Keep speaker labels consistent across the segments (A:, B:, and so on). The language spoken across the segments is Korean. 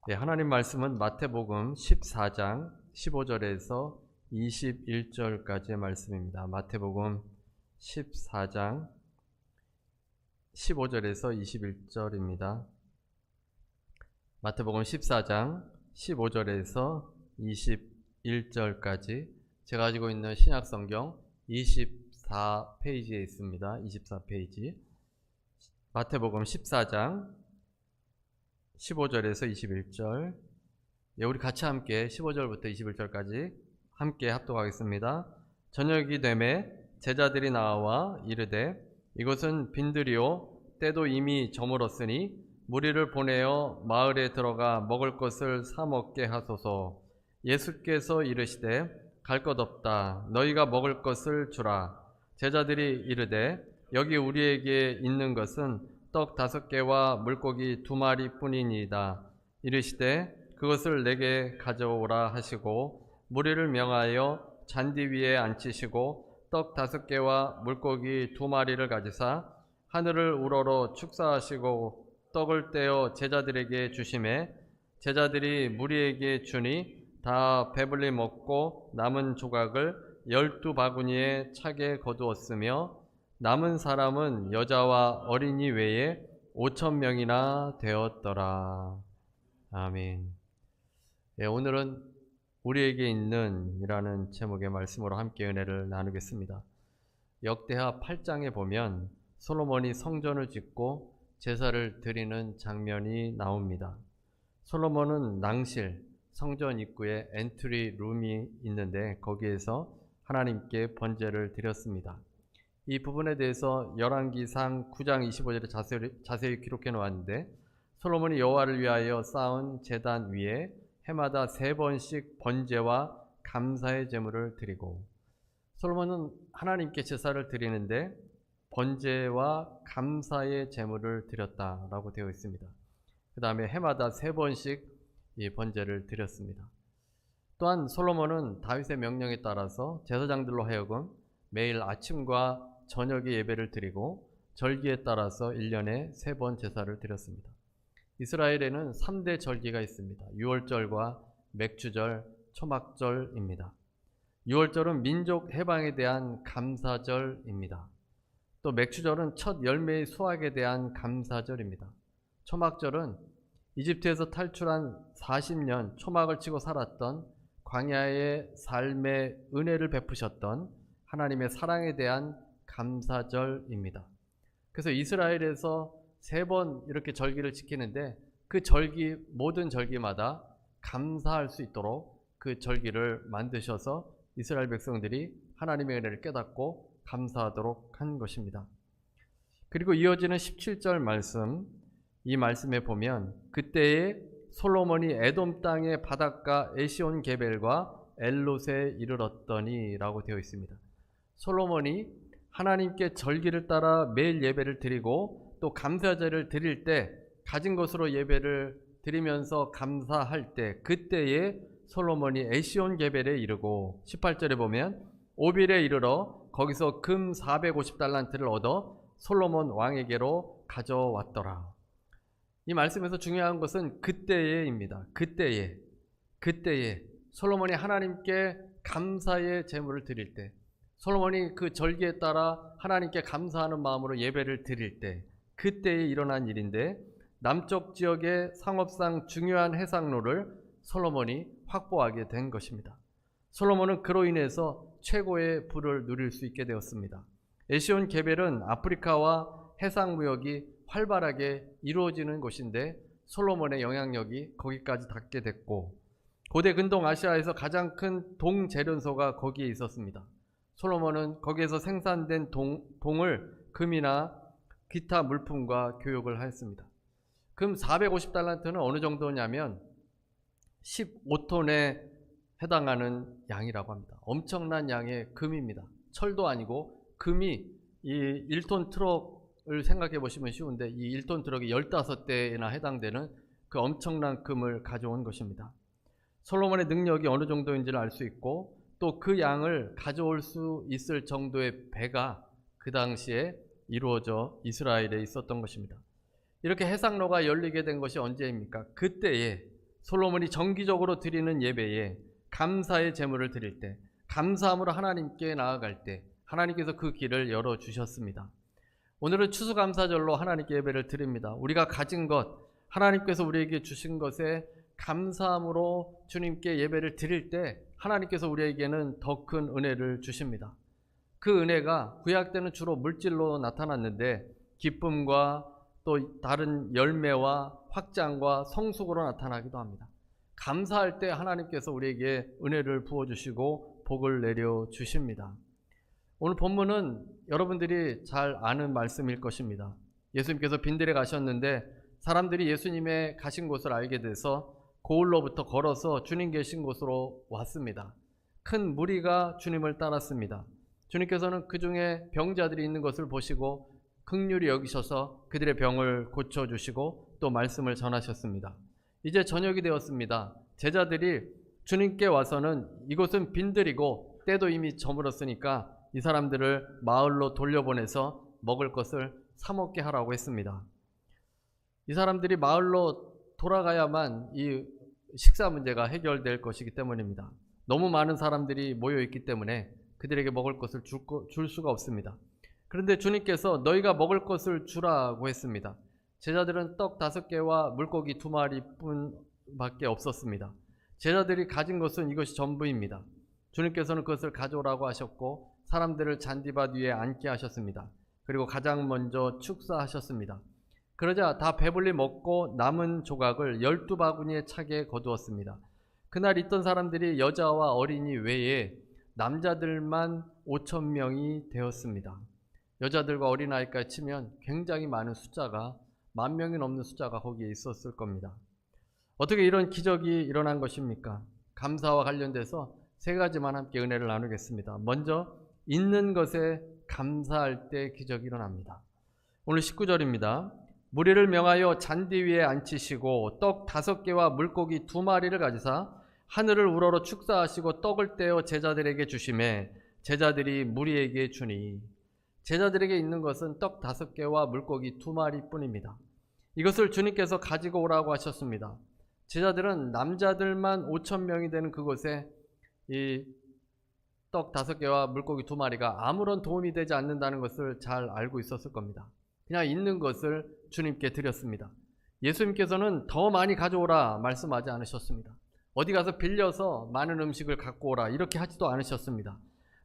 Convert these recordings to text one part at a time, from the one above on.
A: 네, 하나님 말씀은 마태복음 14장 15절에서 21절까지의 말씀입니다. 마태복음 14장 15절에서 21절입니다. 마태복음 14장 15절에서 21절까지 제가 가지고 있는 신약성경 24페이지에 있습니다. 24페이지. 마태복음 14장 15절에서 21절. 우리 같이 함께 15절부터 21절까지 함께 합독하겠습니다. 저녁이 되매 제자들이 나와 이르되 이곳은 빈들이요 때도 이미 저물었으니 무리를 보내어 마을에 들어가 먹을 것을 사 먹게 하소서. 예수께서 이르시되 갈 것 없다. 너희가 먹을 것을 주라. 제자들이 이르되 여기 우리에게 있는 것은 떡 5개와 물고기 2마리 뿐이니이다. 이르시되 그것을 내게 가져오라 하시고 무리를 명하여 잔디 위에 앉히시고 떡 5개와 물고기 2마리를 가지사 하늘을 우러러 축사하시고 떡을 떼어 제자들에게 주시매 제자들이 무리에게 주니 다 배불리 먹고 남은 조각을 12바구니에 차게 거두었으며 남은 사람은 여자와 어린이 외에 5,000명이나 되었더라. 아멘. 네, 오늘은 우리에게 있는 이라는 제목의 말씀으로 함께 은혜를 나누겠습니다. 역대하 8장에 보면 솔로몬이 성전을 짓고 제사를 드리는 장면이 나옵니다. 솔로몬은 낭실, 성전 입구에 엔트리 룸이 있는데 거기에서 하나님께 번제를 드렸습니다. 이 부분에 대해서 열왕기상 9장 25절에 자세히 기록해 놓았는데 솔로몬이 여호와를 위하여 쌓은 제단 위에 해마다 3번씩 번제와 감사의 제물을 드리고, 솔로몬은 하나님께 제사를 드리는데 번제와 감사의 제물을 드렸다라고 되어 있습니다. 그 다음에 해마다 3번씩 이 번제를 드렸습니다. 또한 솔로몬은 다윗의 명령에 따라서 제사장들로 하여금 매일 아침과 저녁에 예배를 드리고 절기에 따라서 1년에 3번 제사를 드렸습니다. 이스라엘에는 3대 절기가 있습니다. 유월절과 맥주절, 초막절입니다. 유월절은 민족 해방에 대한 감사절입니다. 또 맥주절은 첫 열매의 수확에 대한 감사절입니다. 초막절은 이집트에서 탈출한 40년 초막을 치고 살았던 광야의 삶의 은혜를 베푸셨던 하나님의 사랑에 대한 감사절입니다. 그래서 이스라엘에서 3번 이렇게 절기를 지키는데 그 절기, 모든 절기마다 감사할 수 있도록 그 절기를 만드셔서 이스라엘 백성들이 하나님의 은혜를 깨닫고 감사하도록 한 것입니다. 그리고 이어지는 17절 말씀, 이 말씀에 보면 그때에 솔로몬이 에돔 땅의 바닷가 에시온 게벨과 엘롯에 이르렀더니 라고 되어 있습니다. 솔로몬이 하나님께 절기를 따라 매일 예배를 드리고 또 감사제를 드릴 때 가진 것으로 예배를 드리면서 감사할 때 그때에 솔로몬이 에시온 게벨에 이르고 18절에 보면 오빌에 이르러 거기서 금 450달란트를 얻어 솔로몬 왕에게로 가져왔더라. 이 말씀에서 중요한 것은 그때에입니다. 그때에 솔로몬이 하나님께 감사의 제물을 드릴 때, 솔로몬이 그 절기에 따라 하나님께 감사하는 마음으로 예배를 드릴 때, 그때에 일어난 일인데 남쪽 지역의 상업상 중요한 해상로를 솔로몬이 확보하게 된 것입니다. 솔로몬은 그로 인해서 최고의 부를 누릴 수 있게 되었습니다. 에시온 게벨은 아프리카와 해상무역이 활발하게 이루어지는 곳인데 솔로몬의 영향력이 거기까지 닿게 됐고, 고대 근동 아시아에서 가장 큰 동제련소가 거기에 있었습니다. 솔로몬은 거기에서 생산된 동을 금이나 기타 물품과 교육을 하였습니다. 금 450달란트는 어느 정도냐면 15톤에 해당하는 양이라고 합니다. 엄청난 양의 금입니다. 철도 아니고 금이 이 1톤 트럭을 생각해 보시면 쉬운데 이 1톤 트럭이 15대나 해당되는 그 엄청난 금을 가져온 것입니다. 솔로몬의 능력이 어느 정도인지를 알 수 있고 또 그 양을 가져올 수 있을 정도의 배가 그 당시에 이루어져 이스라엘에 있었던 것입니다. 이렇게 해상로가 열리게 된 것이 언제입니까? 그때에 솔로몬이 정기적으로 드리는 예배에 감사의 제물을 드릴 때, 감사함으로 하나님께 나아갈 때 하나님께서 그 길을 열어주셨습니다. 오늘은 추수감사절로 하나님께 예배를 드립니다. 우리가 가진 것, 하나님께서 우리에게 주신 것에 감사함으로 주님께 예배를 드릴 때 하나님께서 우리에게는 더 큰 은혜를 주십니다. 그 은혜가 구약 때는 주로 물질로 나타났는데 기쁨과 또 다른 열매와 확장과 성숙으로 나타나기도 합니다. 감사할 때 하나님께서 우리에게 은혜를 부어주시고 복을 내려주십니다. 오늘 본문은 여러분들이 잘 아는 말씀일 것입니다. 예수님께서 빈들에 가셨는데 사람들이 예수님의 가신 곳을 알게 돼서 고을로부터 걸어서 주님 계신 곳으로 왔습니다. 큰 무리가 주님을 따랐습니다. 주님께서는 그 중에 병자들이 있는 것을 보시고 긍휼히 여기셔서 그들의 병을 고쳐주시고 또 말씀을 전하셨습니다. 이제 저녁이 되었습니다. 제자들이 주님께 와서는 이곳은 빈들이고 때도 이미 저물었으니까 이 사람들을 마을로 돌려보내서 먹을 것을 사 먹게 하라고 했습니다. 이 사람들이 마을로 돌아가야만 이 식사 문제가 해결될 것이기 때문입니다. 너무 많은 사람들이 모여 있기 때문에 그들에게 먹을 것을 줄 수가 없습니다. 그런데 주님께서 너희가 먹을 것을 주라고 했습니다. 제자들은 떡 5개와 물고기 2마리 뿐밖에 없었습니다. 제자들이 가진 것은 이것이 전부입니다. 주님께서는 그것을 가져오라고 하셨고 사람들을 잔디밭 위에 앉게 하셨습니다. 그리고 가장 먼저 축사하셨습니다. 그러자 다 배불리 먹고 남은 조각을 12바구니에 차게 거두었습니다. 그날 있던 사람들이 여자와 어린이 외에 남자들만 5,000명이 되었습니다. 여자들과 어린아이까지 치면 굉장히 많은 숫자가 10,000명이 넘는 숫자가 거기에 있었을 겁니다. 어떻게 이런 기적이 일어난 것입니까? 감사와 관련돼서 3가지만 함께 은혜를 나누겠습니다. 먼저 있는 것에 감사할 때 기적이 일어납니다. 오늘 19절입니다. 무리를 명하여 잔디 위에 앉히시고 떡 5개와 물고기 2마리를 가지사 하늘을 우러러 축사하시고 떡을 떼어 제자들에게 주시매 제자들이 무리에게 주니. 제자들에게 있는 것은 떡 5개와 물고기 2마리 뿐입니다. 이것을 주님께서 가지고 오라고 하셨습니다. 제자들은 남자들만 5,000명이 되는 그곳에 이 떡 5개와 물고기 2마리가 아무런 도움이 되지 않는다는 것을 잘 알고 있었을 겁니다. 그냥 있는 것을 주님께 드렸습니다. 예수님께서는 더 많이 가져오라 말씀하지 않으셨습니다. 어디 가서 빌려서 많은 음식을 갖고 오라 이렇게 하지도 않으셨습니다.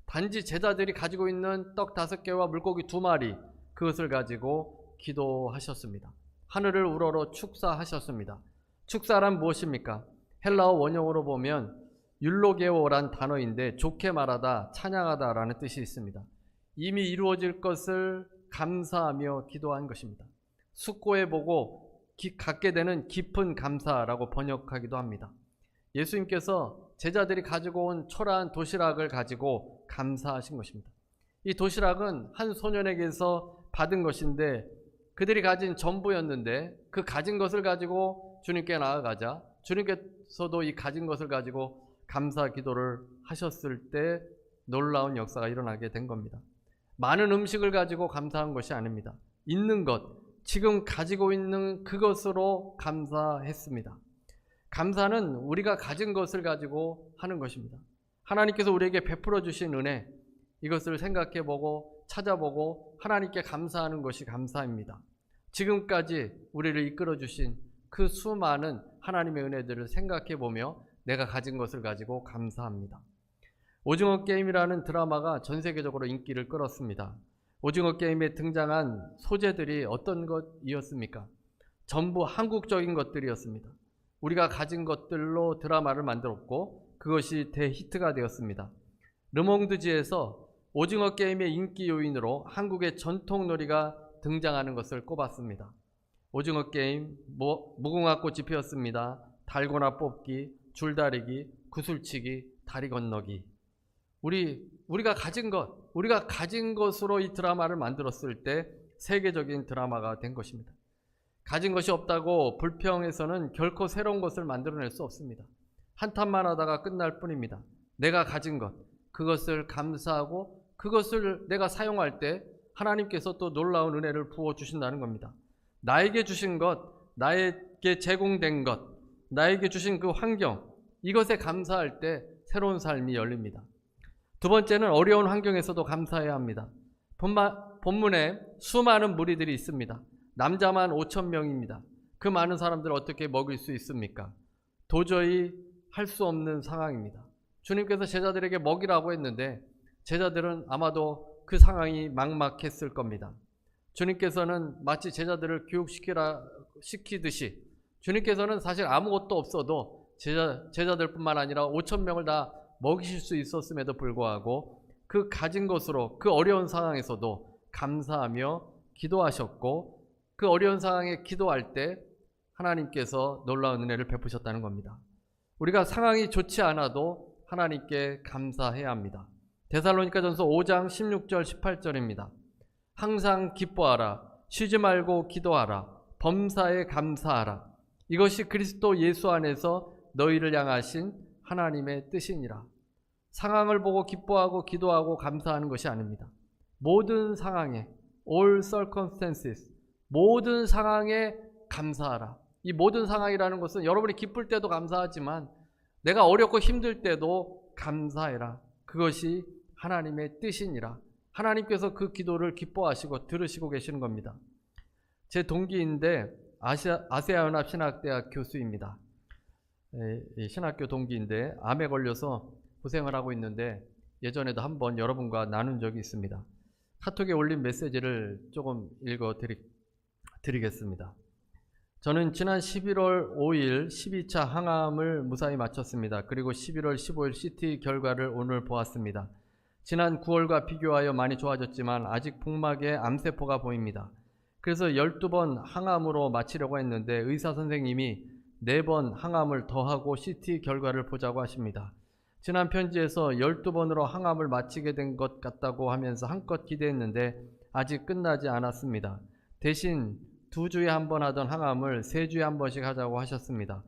A: 단지 제자들이 가지고 있는 떡 5개와 물고기 2마리 그것을 가지고 기도하셨습니다. 하늘을 우러러 축사하셨습니다. 축사란 무엇입니까? 헬라어 원형으로 보면 율로게오란 단어인데 좋게 말하다, 찬양하다 라는 뜻이 있습니다. 이미 이루어질 것을 감사하며 기도한 것입니다. 숙고해보고 갖게 되는 깊은 감사라고 번역하기도 합니다. 예수님께서 제자들이 가지고 온 초라한 도시락을 가지고 감사하신 것입니다. 이 도시락은 한 소년에게서 받은 것인데 그들이 가진 전부였는데 그 가진 것을 가지고 주님께 나아가자 주님께서도 이 가진 것을 가지고 감사 기도를 하셨을 때 놀라운 역사가 일어나게 된 겁니다. 많은 음식을 가지고 감사한 것이 아닙니다. 있는 것, 지금 가지고 있는 그것으로 감사했습니다. 감사는 우리가 가진 것을 가지고 하는 것입니다. 하나님께서 우리에게 베풀어 주신 은혜, 이것을 생각해보고 찾아보고 하나님께 감사하는 것이 감사입니다. 지금까지 우리를 이끌어 주신 그 수많은 하나님의 은혜들을 생각해보며 내가 가진 것을 가지고 감사합니다. 오징어 게임이라는 드라마가 전 세계적으로 인기를 끌었습니다. 오징어 게임에 등장한 소재들이 어떤 것이었습니까? 전부 한국적인 것들이었습니다. 우리가 가진 것들로 드라마를 만들었고 그것이 대히트가 되었습니다. 르몽드지에서 오징어 게임의 인기 요인으로 한국의 전통놀이가 등장하는 것을 꼽았습니다. 오징어 게임, 무궁화꽃이 피었습니다. 달고나 뽑기, 줄다리기, 구슬치기, 다리 건너기. 우리가 가진 것으로 이 드라마를 만들었을 때 세계적인 드라마가 된 것입니다. 가진 것이 없다고 불평해서는 결코 새로운 것을 만들어낼 수 없습니다. 한탄만 하다가 끝날 뿐입니다. 내가 가진 것, 그것을 감사하고 그것을 내가 사용할 때 하나님께서 또 놀라운 은혜를 부어주신다는 겁니다. 나에게 주신 것, 나에게 제공된 것, 나에게 주신 그 환경, 이것에 감사할 때 새로운 삶이 열립니다. 두 번째는 어려운 환경에서도 감사해야 합니다. 본문에 수많은 무리들이 있습니다. 남자만 5,000명입니다. 그 많은 사람들을 어떻게 먹일 수 있습니까? 도저히 할 수 없는 상황입니다. 주님께서 제자들에게 먹이라고 했는데 제자들은 아마도 그 상황이 막막했을 겁니다. 주님께서는 마치 제자들을 교육시키듯이 주님께서는 사실 아무것도 없어도 제자들뿐만 아니라 5,000명을 다 먹이실 수 있었음에도 불구하고 그 가진 것으로 그 어려운 상황에서도 감사하며 기도하셨고, 그 어려운 상황에 기도할 때 하나님께서 놀라운 은혜를 베푸셨다는 겁니다. 우리가 상황이 좋지 않아도 하나님께 감사해야 합니다. 데살로니가전서 5장 16절 18절입니다. 항상 기뻐하라, 쉬지 말고 기도하라, 범사에 감사하라. 이것이 그리스도 예수 안에서 너희를 향하신 하나님의 뜻이니라. 상황을 보고 기뻐하고 기도하고 감사하는 것이 아닙니다. 모든 상황에, all circumstances, 모든 상황에 감사하라. 이 모든 상황이라는 것은 여러분이 기쁠 때도 감사하지만 내가 어렵고 힘들 때도 감사해라. 그것이 하나님의 뜻이니라. 하나님께서 그 기도를 기뻐하시고 들으시고 계시는 겁니다. 제 동기인데 아세아연합 신학대학 교수입니다. 신학교 동기인데 암에 걸려서 고생을 하고 있는데 예전에도 한번 여러분과 나눈 적이 있습니다. 카톡에 올린 메시지를 조금 읽어드리겠습니다. 저는 지난 11월 5일 12차 항암을 무사히 마쳤습니다. 그리고 11월 15일 CT 결과를 오늘 보았습니다. 지난 9월과 비교하여 많이 좋아졌지만 아직 복막에 암세포가 보입니다. 그래서 12번 항암으로 마치려고 했는데 의사 선생님이 4번 항암을 더하고 CT 결과를 보자고 하십니다. 지난 편지에서 12번으로 항암을 마치게 된 것 같다고 하면서 한껏 기대했는데 아직 끝나지 않았습니다. 대신 2주에 한 번 하던 항암을 3주에 한 번씩 하자고 하셨습니다.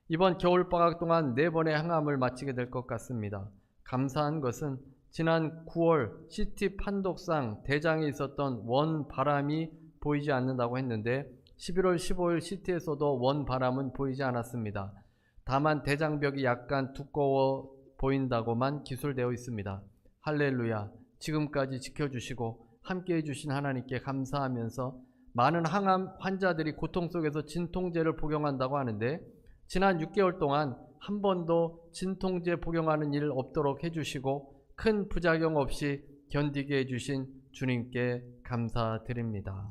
A: 이번 겨울방학 동안 4번의 항암을 마치게 될 것 같습니다. 감사한 것은 지난 9월 CT 판독상 대장에 있었던 원바람이 보이지 않는다고 했는데 11월 15일 CT에서도 원바람은 보이지 않았습니다. 다만 대장벽이 약간 두꺼워 보인다고만 기술되어 있습니다. 할렐루야. 지금까지 지켜주시고 함께해 주신 하나님께 감사하면서 많은 항암 환자들이 고통 속에서 진통제를 복용한다고 하는데 지난 6개월 동안 한 번도 진통제 복용하는 일 없도록 해주시고 큰 부작용 없이 견디게 해주신 주님께 감사드립니다.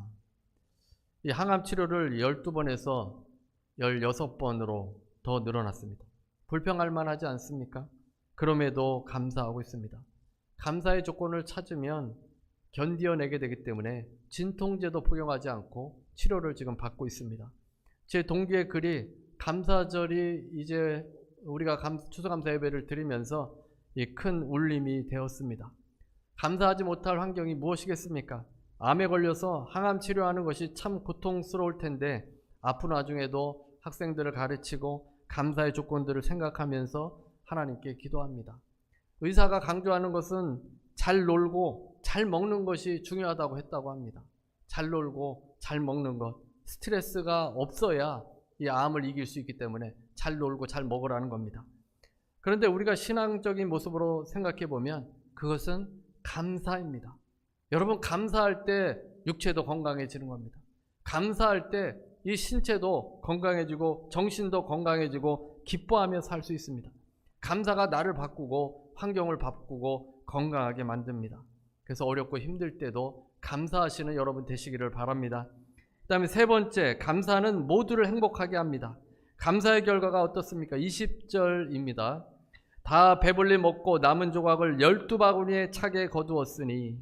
A: 이 항암 치료를 12번에서 16번으로 더 늘어났습니다. 불평할 만하지 않습니까? 그럼에도 감사하고 있습니다. 감사의 조건을 찾으면 견디어내게 되기 때문에 진통제도 복용하지 않고 치료를 지금 받고 있습니다. 제 동기의 글이 감사절이 이제 우리가 추수감사 예배를 드리면서 이 큰 울림이 되었습니다. 감사하지 못할 환경이 무엇이겠습니까? 암에 걸려서 항암 치료하는 것이 참 고통스러울 텐데 아픈 와중에도 학생들을 가르치고 감사의 조건들을 생각하면서 하나님께 기도합니다. 의사가 강조하는 것은 잘 놀고 잘 먹는 것이 중요하다고 했다고 합니다. 잘 놀고 잘 먹는 것, 스트레스가 없어야 이 암을 이길 수 있기 때문에 잘 놀고 잘 먹으라는 겁니다. 그런데 우리가 신앙적인 모습으로 생각해 보면 그것은 감사입니다. 여러분, 감사할 때 육체도 건강해지는 겁니다. 감사할 때 이 신체도 건강해지고 정신도 건강해지고 기뻐하며 살 수 있습니다. 감사가 나를 바꾸고 환경을 바꾸고 건강하게 만듭니다. 그래서 어렵고 힘들 때도 감사하시는 여러분 되시기를 바랍니다. 그 다음에 세 번째, 감사는 모두를 행복하게 합니다. 감사의 결과가 어떻습니까? 20절입니다. 다 배불리 먹고 남은 조각을 12바구니에 차게 거두었으니,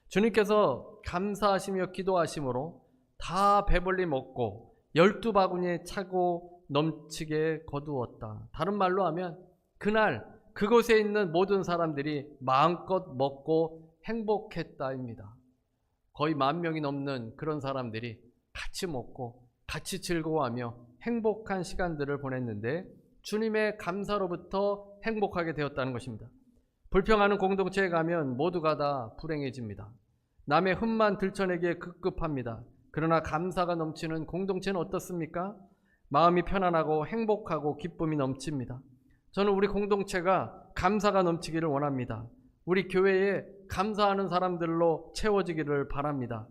A: 주님께서 감사하시며 기도하심으로 다 배불리 먹고 12바구니에 차고 넘치게 거두었다. 다른 말로 하면 그날 그곳에 있는 모든 사람들이 마음껏 먹고 행복했다입니다. 거의 10,000명이 넘는 그런 사람들이 같이 먹고 같이 즐거워하며 행복한 시간들을 보냈는데 주님의 감사로부터 행복하게 되었다는 것입니다. 불평하는 공동체에 가면 모두가 다 불행해집니다. 남의 흠만 들춰내기에 급급합니다. 그러나 감사가 넘치는 공동체는 어떻습니까? 마음이 편안하고 행복하고 기쁨이 넘칩니다. 저는 우리 공동체가 감사가 넘치기를 원합니다. 우리 교회에 감사하는 사람들로 채워지기를 바랍니다.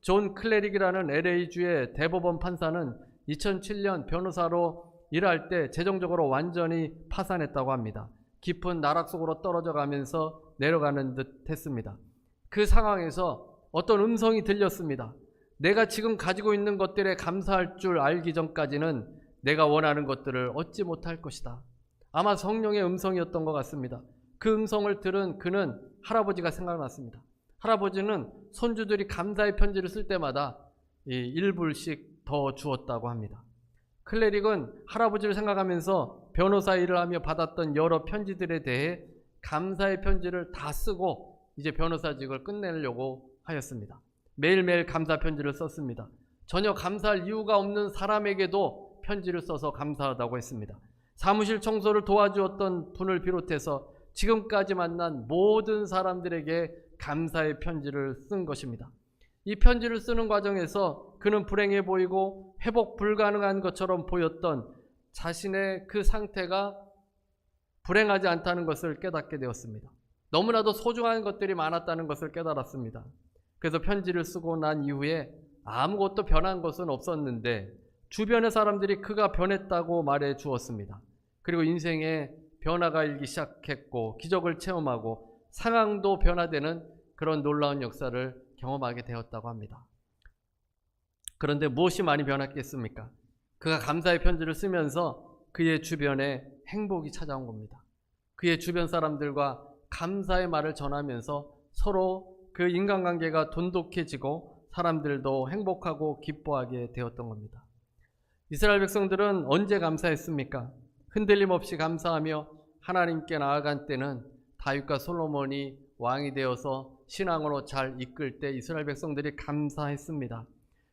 A: 존 클레릭이라는 LA주의 대법원 판사는 2007년 변호사로 일할 때 재정적으로 완전히 파산했다고 합니다. 깊은 나락 속으로 떨어져 가면서 내려가는 듯 했습니다. 그 상황에서 어떤 음성이 들렸습니다. 내가 지금 가지고 있는 것들에 감사할 줄 알기 전까지는 내가 원하는 것들을 얻지 못할 것이다. 아마 성령의 음성이었던 것 같습니다. 그 음성을 들은 그는 할아버지가 생각났습니다. 할아버지는 손주들이 감사의 편지를 쓸 때마다 1불씩 더 주었다고 합니다. 클레릭은 할아버지를 생각하면서 변호사 일을 하며 받았던 여러 편지들에 대해 감사의 편지를 다 쓰고 이제 변호사직을 끝내려고 하였습니다. 매일매일 감사 편지를 썼습니다. 전혀 감사할 이유가 없는 사람에게도 편지를 써서 감사하다고 했습니다. 사무실 청소를 도와주었던 분을 비롯해서 지금까지 만난 모든 사람들에게 감사의 편지를 쓴 것입니다. 이 편지를 쓰는 과정에서 그는 불행해 보이고 회복 불가능한 것처럼 보였던 자신의 그 상태가 불행하지 않다는 것을 깨닫게 되었습니다. 너무나도 소중한 것들이 많았다는 것을 깨달았습니다. 그래서 편지를 쓰고 난 이후에 아무것도 변한 것은 없었는데 주변의 사람들이 그가 변했다고 말해 주었습니다. 그리고 인생에 변화가 일기 시작했고 기적을 체험하고 상황도 변화되는 그런 놀라운 역사를 경험하게 되었다고 합니다. 그런데 무엇이 많이 변했겠습니까? 그가 감사의 편지를 쓰면서 그의 주변에 행복이 찾아온 겁니다. 그의 주변 사람들과 감사의 말을 전하면서 서로 그 인간관계가 돈독해지고 사람들도 행복하고 기뻐하게 되었던 겁니다. 이스라엘 백성들은 언제 감사했습니까? 흔들림 없이 감사하며 하나님께 나아간 때는 다윗과 솔로몬이 왕이 되어서 신앙으로 잘 이끌 때 이스라엘 백성들이 감사했습니다.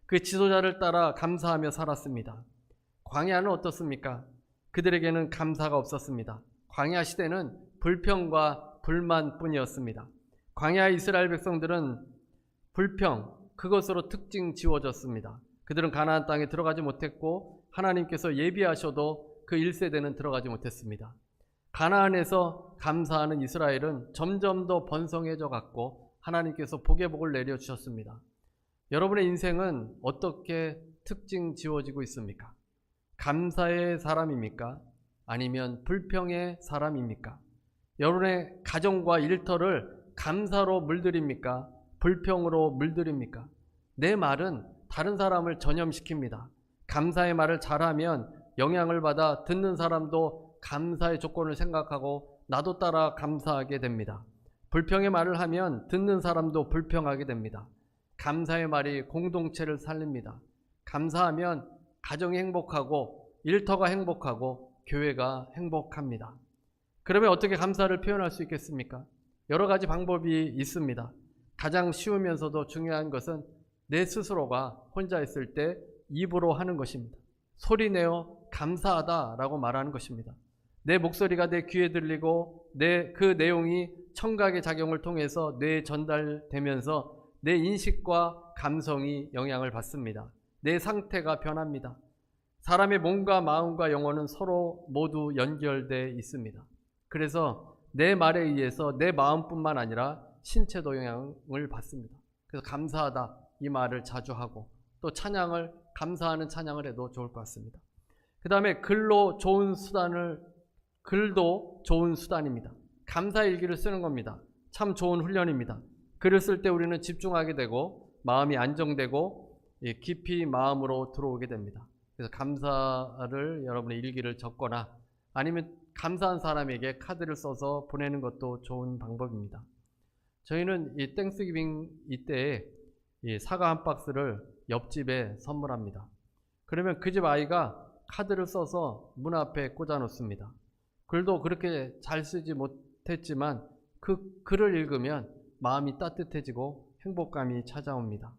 A: 그 지도자를 따라 감사하며 살았습니다. 광야는 어떻습니까? 그들에게는 감사가 없었습니다. 광야 시대는 불평과 불만뿐이었습니다. 광야 이스라엘 백성들은 불평, 그것으로 특징 지워졌습니다. 그들은 가나안 땅에 들어가지 못했고 하나님께서 예비하셔도 그 1세대는 들어가지 못했습니다. 가나안에서 감사하는 이스라엘은 점점 더 번성해져 갔고 하나님께서 복의 복을 내려주셨습니다. 여러분의 인생은 어떻게 특징 지워지고 있습니까? 감사의 사람입니까? 아니면 불평의 사람입니까? 여러분의 가정과 일터를 감사로 물들입니까? 불평으로 물들입니까? 내 말은 다른 사람을 전염시킵니다. 감사의 말을 잘하면 영향을 받아 듣는 사람도 감사의 조건을 생각하고 나도 따라 감사하게 됩니다. 불평의 말을 하면 듣는 사람도 불평하게 됩니다. 감사의 말이 공동체를 살립니다. 감사하면 가정이 행복하고 일터가 행복하고 교회가 행복합니다. 그러면 어떻게 감사를 표현할 수 있겠습니까? 여러 가지 방법이 있습니다. 가장 쉬우면서도 중요한 것은 내 스스로가 혼자 있을 때 입으로 하는 것입니다. 소리내어 감사하다라고 말하는 것입니다. 내 목소리가 내 귀에 들리고 그 내용이 청각의 작용을 통해서 뇌에 전달되면서 내 인식과 감성이 영향을 받습니다. 내 상태가 변합니다. 사람의 몸과 마음과 영혼은 서로 모두 연결되어 있습니다. 그래서 내 말에 의해서 내 마음뿐만 아니라 신체도 영향을 받습니다. 그래서 감사하다 이 말을 자주 하고 또 찬양을 감사하는 찬양을 해도 좋을 것 같습니다. 그 다음에 글도 좋은 수단입니다. 감사일기를 쓰는 겁니다. 참 좋은 훈련입니다. 글을 쓸 때 우리는 집중하게 되고 마음이 안정되고 깊이 마음으로 들어오게 됩니다. 그래서 감사를 여러분의 일기를 적거나 아니면 감사한 사람에게 카드를 써서 보내는 것도 좋은 방법입니다. 저희는 이 땡스기빙 이때에 이 사과 한 박스를 옆집에 선물합니다. 그러면 그 집 아이가 카드를 써서 문 앞에 꽂아 놓습니다. 글도 그렇게 잘 쓰지 못했지만 그 글을 읽으면 마음이 따뜻해지고 행복감이 찾아옵니다.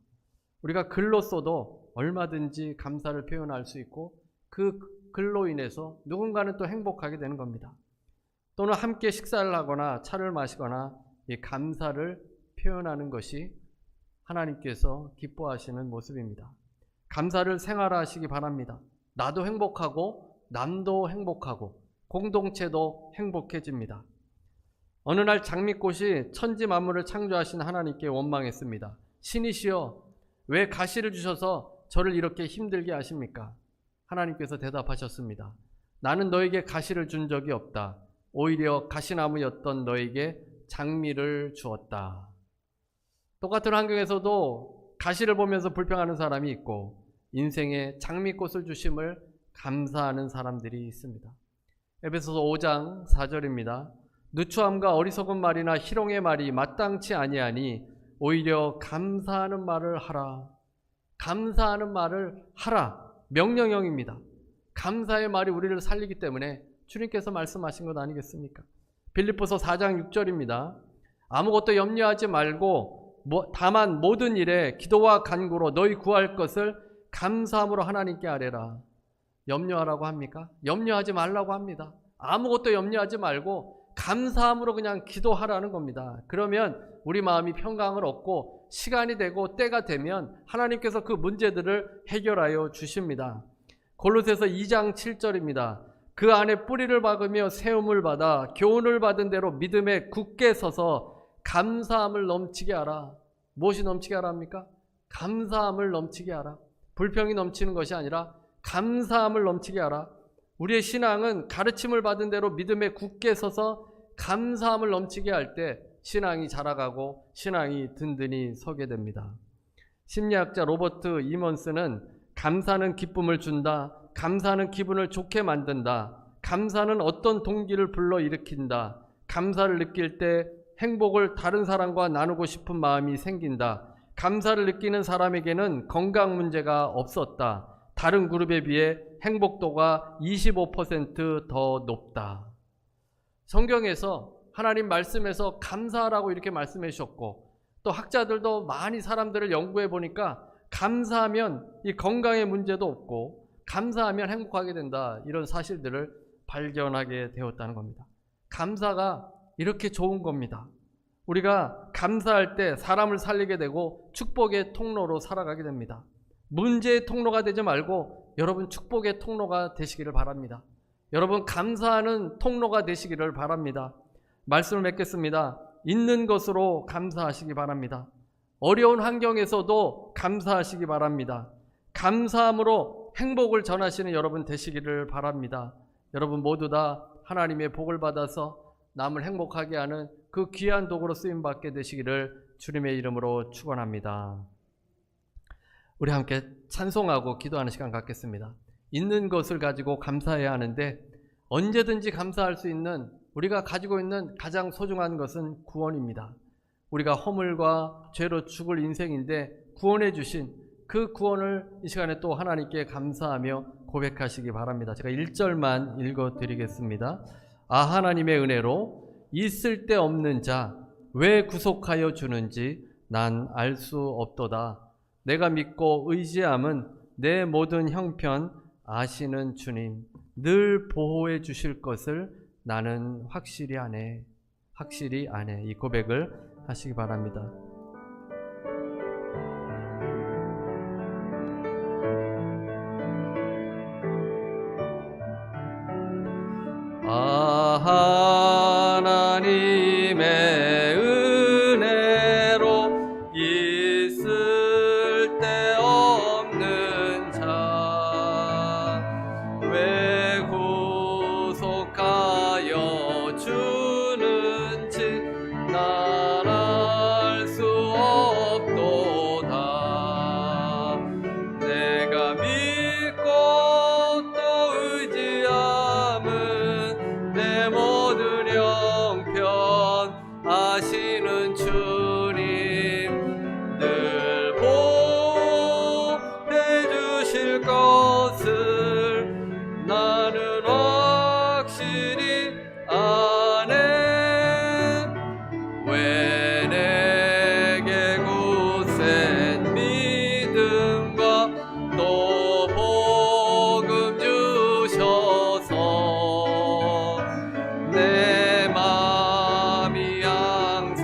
A: 우리가 글로써도 얼마든지 감사를 표현할 수 있고 그 글로 인해서 누군가는 또 행복하게 되는 겁니다. 또는 함께 식사를 하거나 차를 마시거나 이 감사를 표현하는 것이 하나님께서 기뻐하시는 모습입니다. 감사를 생활화하시기 바랍니다. 나도 행복하고 남도 행복하고 공동체도 행복해집니다. 어느 날 장미꽃이 천지 만물을 창조하신 하나님께 원망했습니다. 신이시여, 왜 가시를 주셔서 저를 이렇게 힘들게 하십니까? 하나님께서 대답하셨습니다. 나는 너에게 가시를 준 적이 없다. 오히려 가시나무였던 너에게 장미를 주었다. 똑같은 환경에서도 가시를 보면서 불평하는 사람이 있고 인생에 장미꽃을 주심을 감사하는 사람들이 있습니다. 에베소서 5장 4절입니다. 누추함과 어리석은 말이나 희롱의 말이 마땅치 아니하니 오히려 감사하는 말을 하라. 감사하는 말을 하라. 명령형입니다. 감사의 말이 우리를 살리기 때문에 주님께서 말씀하신 것 아니겠습니까? 빌립보서 4장 6절입니다. 아무것도 염려하지 말고 다만 모든 일에 기도와 간구로 너희 구할 것을 감사함으로 하나님께 아뢰라. 염려하라고 합니까? 염려하지 말라고 합니다. 아무것도 염려하지 말고 감사함으로 그냥 기도하라는 겁니다. 그러면 우리 마음이 평강을 얻고 시간이 되고 때가 되면 하나님께서 그 문제들을 해결하여 주십니다. 골로새서 2장 7절입니다. 그 안에 뿌리를 박으며 세움을 받아 교훈을 받은 대로 믿음에 굳게 서서 감사함을 넘치게 하라. 무엇이 넘치게 하랍니까? 감사함을 넘치게 하라. 불평이 넘치는 것이 아니라 감사함을 넘치게 하라. 우리의 신앙은 가르침을 받은 대로 믿음에 굳게 서서 감사함을 넘치게 할 때 신앙이 자라가고 신앙이 든든히 서게 됩니다. 심리학자 로버트 이먼스는 감사는 기쁨을 준다. 감사는 기분을 좋게 만든다. 감사는 어떤 동기를 불러일으킨다. 감사를 느낄 때 행복을 다른 사람과 나누고 싶은 마음이 생긴다. 감사를 느끼는 사람에게는 건강 문제가 없었다. 다른 그룹에 비해 행복도가 25% 더 높다. 성경에서 하나님 말씀에서 감사하라고 이렇게 말씀해 주셨고, 또 학자들도 많이 사람들을 연구해 보니까 감사하면 이 건강의 문제도 없고 감사하면 행복하게 된다, 이런 사실들을 발견하게 되었다는 겁니다. 감사가 이렇게 좋은 겁니다. 우리가 감사할 때 사람을 살리게 되고 축복의 통로로 살아가게 됩니다. 문제의 통로가 되지 말고 여러분 축복의 통로가 되시기를 바랍니다. 여러분 감사하는 통로가 되시기를 바랍니다. 말씀을 맺겠습니다. 있는 것으로 감사하시기 바랍니다. 어려운 환경에서도 감사하시기 바랍니다. 감사함으로 행복을 전하시는 여러분 되시기를 바랍니다. 여러분 모두 다 하나님의 복을 받아서 남을 행복하게 하는 그 귀한 도구로 쓰임받게 되시기를 주님의 이름으로 축원합니다. 우리 함께 찬송하고 기도하는 시간 갖겠습니다. 있는 것을 가지고 감사해야 하는데 언제든지 감사할 수 있는, 우리가 가지고 있는 가장 소중한 것은 구원입니다. 우리가 허물과 죄로 죽을 인생인데 구원해 주신 그 구원을 이 시간에 또 하나님께 감사하며 고백하시기 바랍니다. 제가 1절만 읽어드리겠습니다. 아, 하나님의 은혜로 있을 데 없는 자 왜 구속하여 주는지 난 알 수 없도다. 내가 믿고 의지함은 내 모든 형편 아시는 주님 늘 보호해 주실 것을 나는 확실히 아네. 이 고백을 하시기 바랍니다. 아, 하나님의 은혜로 있을 데 없는 자 왜 구속하여 주는지 난 알 수 없도다. 내가 믿고 또 의지함은 내 모든 형편 아시는 주님 늘 보호해 주실 것을 나는 확실히 아네. 왜 내게 굳센 믿음과 또 복음 주셔서 내 마음이 항상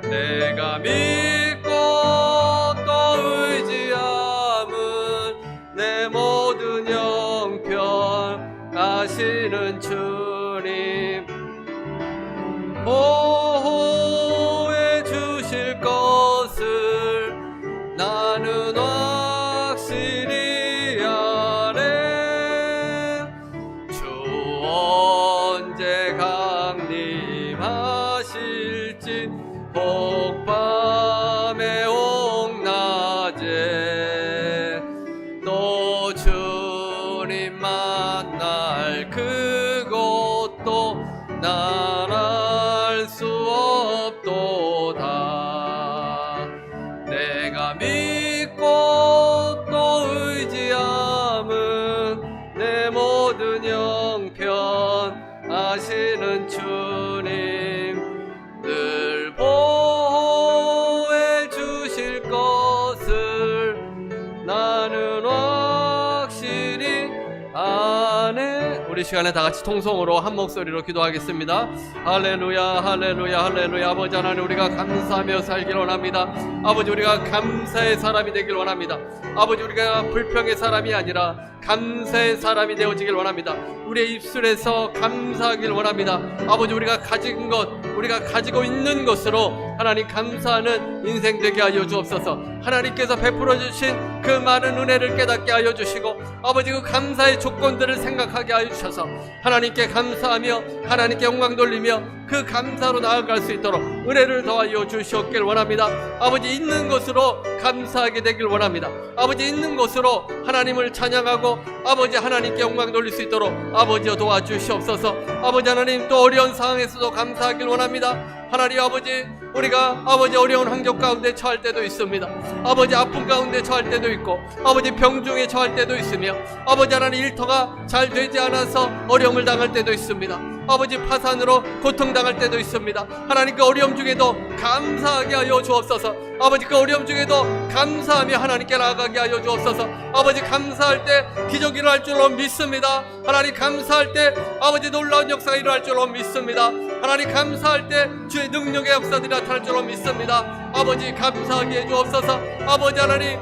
A: 내가 믿고 또 의지함은 내 모든 형편 아시는 주님 보호해 주실 것을 나는 확실히 아네. 주 언제 강림하실지 혹밤에 옥낮에 또 주님 만날 그곳도 난 알 수 없도다. 내가 믿고 또 의지함은 내 모든 형편 아시는 주님 늘 보호해 주실 것을 나는 확실히 아네. 우리 시간에 다 같이 통성으로 한 목소리로 기도하겠습니다. 할렐루야 할렐루야 할렐루야. 아버지 하나님, 우리가 감사하며 살길 원합니다. 아버지, 우리가 감사의 사람이 되길 원합니다. 아버지, 우리가 불평의 사람이 아니라 감사의 사람이 되어지길 원합니다. 우리의 입술에서 감사하길 원합니다. 아버지, 우리가 가진 것, 우리가 가지고 있는 것으로 하나님 감사하는 인생 되게 하여 주옵소서. 하나님께서 베풀어 주신 그 많은 은혜를 깨닫게 하여 주시고, 아버지 그 감사의 조건들을 생각하게 하여 주셔서 하나님께 감사하며 하나님께 영광 돌리며 그 감사로 나아갈 수 있도록 은혜를 더하여 주시옵길 원합니다. 아버지, 있는 것으로 감사하게 되길 원합니다. 아버지, 있는 것으로 하나님을 찬양하고 아버지 하나님께 영광 돌릴 수 있도록 아버지여 도와주시옵소서. 아버지 하나님, 또 어려운 상황에서도 감사하길 원합니다. 하나님 아버지, 우리가 아버지 어려운 환경 가운데 처할 때도 있습니다. 아버지 아픔 가운데 처할 때도 있고, 아버지 병중에 처할 때도 있으며, 아버지 하나님 일터가 잘 되지 않아서 어려움을 당할 때도 있습니다. 아버지 파산으로 고통당할 때도 있습니다. 하나님 그 어려움 중에도 감사하게 하여 주옵소서. 아버지 그 어려움 중에도 감사하며 하나님께 나아가게 하여 주옵소서. 아버지 감사할 때 기적이 일어날 줄로 믿습니다. 하나님 감사할 때 아버지 놀라운 역사가 일어날 줄로 믿습니다. 하나님 감사할 때 주의 능력의 역사들이 나타날 줄로 믿습니다. 아버지 감사하게 해주옵소서. 아버지 하나님,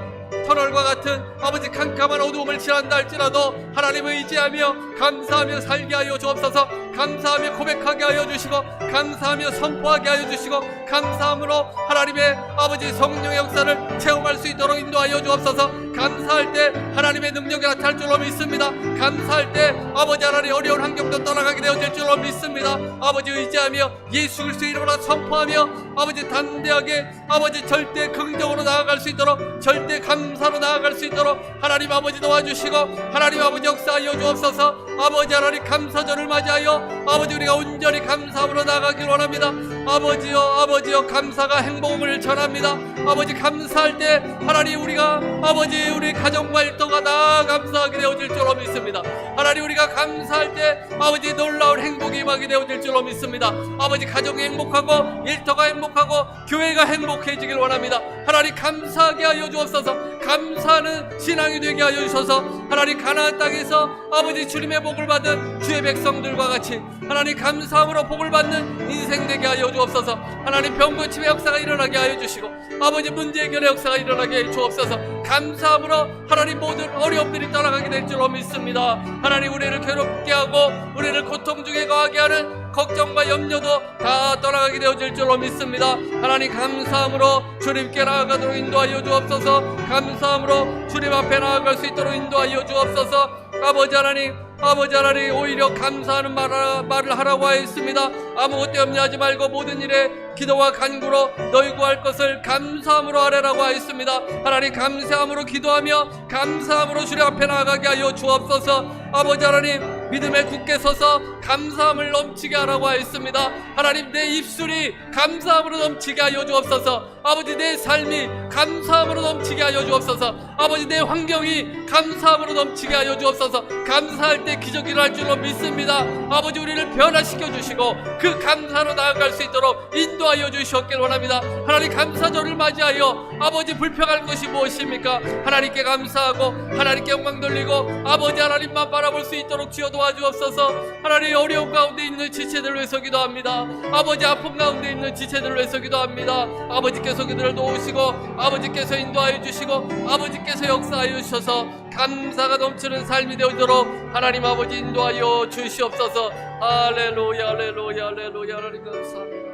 A: 터널과 같은 아버지 캄캄한 어두움을 지난다 할지라도 하나님을 의지하며 감사하며 살게 하여 주옵소서. 감사하며 고백하게 하여 주시고, 감사하며 선포하게 하여 주시고, 감사함으로 하나님의 아버지 성령의 역사를 체험할 수 있도록 인도하여 주옵소서. 감사할 때 하나님의 능력이 나타날 줄로 믿습니다. 감사할 때 아버지 하나님 어려운 환경도 떠나가게 되어질 줄로 믿습니다. 아버지 의지하며 예수 그리스도의 이름으로 선포하며 아버지 담대하게 아버지 절대 긍정으로 나아갈 수 있도록, 절대 감사로 나아갈 수 있도록 하나님 아버지 도와주시고, 하나님 아버지 역사하여 주옵소서. 아버지 하나님 감사절을 맞이하여 아버지 우리가 온전히 감사함으로 나아가길 원합니다. 아버지여, 아버지여, 감사가 행복을 전합니다. 아버지 감사할 때 하나님 우리가 아버지 우리 가정과 일터가 다 감사하게 되어질 줄로 믿습니다. 하나님 우리가 감사할 때 아버지 놀라운 행복이 임하게 되어질 줄로 믿습니다. 아버지 가정이 행복하고 일터가 행복하고 교회가 행복해지길 원합니다. 하나님 감사하게 하여 주옵소서. 감사하는 신앙이 되게 하여 주셔서 하나님 가나안 땅에서 아버지 주님의 복을 받은 주의 백성들과 같이 하나님 감사함으로 복을 받는 인생 되게 하여 주옵소서. 하나님 병고침의 역사가 일어나게 하여 주시고, 아버지 문제 해결의 역사가 일어나게 해 주옵소서. 감사함으로 하나님 모든 어려움들이 떠나가게 될 줄로 믿습니다. 하나님 우리를 괴롭게 하고 우리를 고통 중에 거하게 하는 걱정과 염려도 다 떠나가게 되어질 줄로 믿습니다. 하나님 감사함으로 주님께 나아가도록 인도하여 주옵소서. 감사함으로 주님 앞에 나아갈 수 있도록 인도하여 주옵소서. 아버지 하나님, 아버지 하나님 오히려 감사하는 말을 하라고 하였습니다. 아무것도 염려하지 말고 모든 일에 기도와 간구로 너희 구할 것을 감사함으로 하라고 하였습니다. 하나님 감사함으로 기도하며 감사함으로 주님 앞에 나아가게 하여 주옵소서. 아버지 하나님 믿음에 굳게 서서 감사함을 넘치게 하라고 하였습니다. 하나님 내 입술이 감사함으로 넘치게 하여 주옵소서. 아버지 내 삶이 감사함으로 넘치게 하여 주옵소서. 아버지 내 환경이 감사함으로 넘치게 하여 주옵소서. 감사할 때 기적이 일어날 줄로 믿습니다. 아버지 우리를 변화시켜 주시고 그 감사로 나아갈 수 있도록 인도하여 주시옵길 원합니다. 하나님 감사절을 맞이하여 아버지 불평할 것이 무엇입니까? 하나님께 감사하고 하나님께 영광 돌리고 아버지 하나님만 바라볼 수 있도록 주여 도와주옵소서. 하나님, 어려운 가운데 있는 지체들을 위해서 기도합니다. 아버지, 아픔 가운데 있는 지체들을 위해서 기도합니다. 아버지께서 그들을 도우시고 아버지께서 인도하여 주시고 아버지께서 역사하여 주셔서 감사가 넘치는 삶이 되도록 하나님 아버지 인도하여 주시옵소서. 할렐루야, 할렐루야, 할렐루야. 하나님 감사합니다.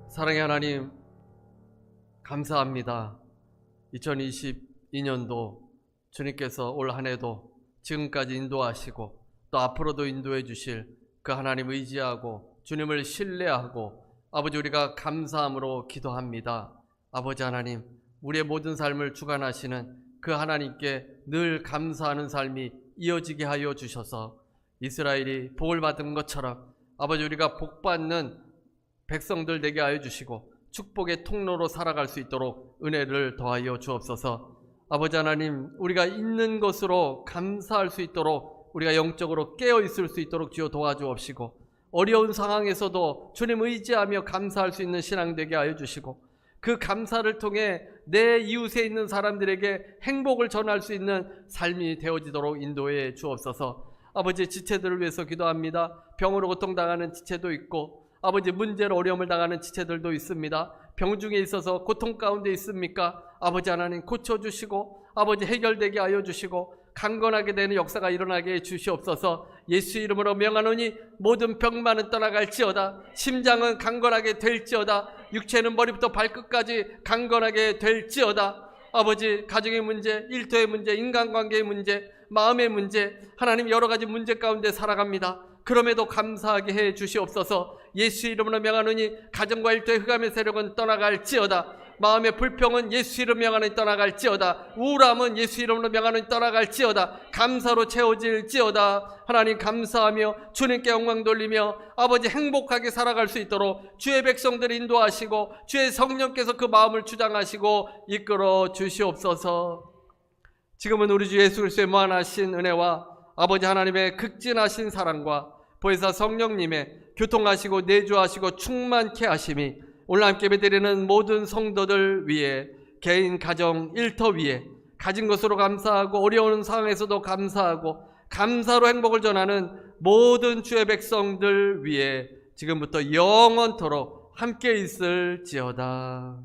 A: 사랑의 하나님, 감사합니다. 2022년도 주님께서 올 한 해도 지금까지 인도하시고 또 앞으로도 인도해 주실 그 하나님 의지하고 주님을 신뢰하고 아버지 우리가 감사함으로 기도합니다. 아버지 하나님, 우리의 모든 삶을 주관하시는 그 하나님께 늘 감사하는 삶이 이어지게 하여 주셔서 이스라엘이 복을 받은 것처럼 아버지 우리가 복받는 백성들 되게 하여 주시고 축복의 통로로 살아갈 수 있도록 은혜를 더하여 주옵소서. 아버지 하나님, 우리가 있는 것으로 감사할 수 있도록 우리가 영적으로 깨어 있을 수 있도록 주여 도와주옵시고 어려운 상황에서도 주님 의지하며 감사할 수 있는 신앙 되게 하여 주시고 그 감사를 통해 내 이웃에 있는 사람들에게 행복을 전할 수 있는 삶이 되어지도록 인도해 주옵소서. 아버지, 지체들을 위해서 기도합니다. 병으로 고통당하는 지체도 있고 아버지, 문제로 어려움을 당하는 지체들도 있습니다. 병 중에 있어서 고통 가운데 있습니까? 아버지 하나님, 고쳐주시고 아버지 해결되게 하여 주시고 강건하게 되는 역사가 일어나게 해 주시옵소서. 예수 이름으로 명하노니 모든 병만은 떠나갈지어다. 심장은 강건하게 될지어다. 육체는 머리부터 발끝까지 강건하게 될지어다. 아버지, 가정의 문제, 일터의 문제, 인간관계의 문제, 마음의 문제, 하나님 여러 가지 문제 가운데 살아갑니다. 그럼에도 감사하게 해 주시옵소서. 예수 이름으로 명하노니 가정과 일터의 흑암의 세력은 떠나갈지어다. 마음의 불평은 예수 이름으로 명하노니 떠나갈지어다. 우울함은 예수 이름으로 명하노니 떠나갈지어다. 감사로 채워질지어다. 하나님 감사하며 주님께 영광 돌리며 아버지 행복하게 살아갈 수 있도록 주의 백성들 인도하시고 주의 성령께서 그 마음을 주장하시고 이끌어 주시옵소서. 지금은 우리 주 예수 그리스도의 무한하신 은혜와 아버지 하나님의 극진하신 사랑과 보혜사 성령님의 교통하시고 내주하시고 충만케 하심이 오늘 함께 예배드리는 모든 성도들 위에, 개인, 가정, 일터 위에 가진 것으로 감사하고 어려운 상황에서도 감사하고 감사로 행복을 전하는 모든 주의 백성들 위에 지금부터 영원토록 함께 있을지어다.